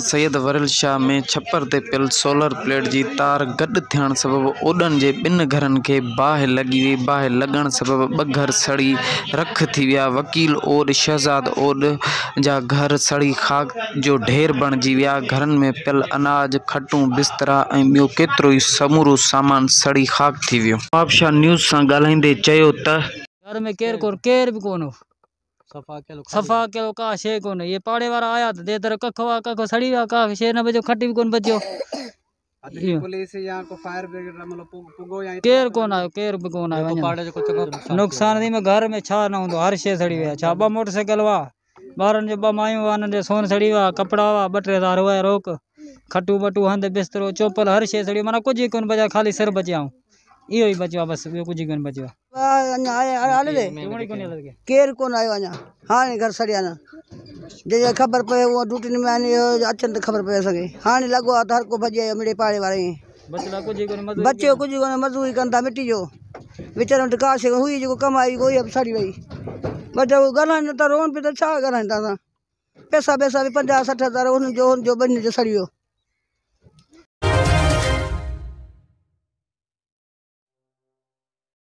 सैयद वरिल शाह में छप्पर ते पियल सोलर प्लेट जी तार गॾु थियण सबबि ओॾनि जे 2 घरनि खे बाहि लॻी वई। बाहि लॻण सबबि 2 घर सड़ी रख थी विया। वकील ओड शहजाद ओड जा घर सड़ी खाक जो ढेर बणिजी विया। घरनि में पियल अनाज खटूं बिस्तरा ऐं ॿियो केतिरो ई समूरो सामान सड़ी खाक थी वियो। नवाबशाह न्यूज़ सां ॻाल्हाईंदे चयो त घर में केर बि कोन हो। सफ़ा कयो का शे कोन। ये पाड़े वारा आया त देदर कख सड़ी विया। का शे न बचो खटी भी कोन बचो। पुलिस या को फायर ब्रिगेड मतलब पुगो या केर कोन आयो। केर भी कोन आयो। नुकसान थी में घर में छा न हुंदो। हर शे सड़ी विया। छा 2 मोटरसाइकिल हुआ। ॿारनि जो 2 मायूं हुआ। उन्हनि जो सोन सड़ी विया। कपिड़ा हुआ 2-3 हज़ार हुआ रोक। खटू बटू हंध बिस्तरो चोपल हर शे सड़ी। माना कुछ ही कोन बचा। खाली सिर बचिया इहो ही बचियो बस। ॿियो कुछ ही कोन बचियो। केर कोन आयो अञा। हाणे घर सड़िया न जे ख़बर पए वो ड्यूटी में आने अचन त ख़बर पए असांखे। हाणे लॻो आहे त हर को भॼी आयो मिड़े पाड़े वारे बच्चे कुछ कोन मजदूरी कनि था मिट्टी जो वीचारा वटि का शइ हुई जेको कमाई उहो ई सड़ी वई। बट ॻाल्हाइनि था रोन पियो त छा ॻाल्हाइनि था असां। पैसा भी 50-60 हज़ार हुनजो 2 ॾींहं जो सड़ी वियो।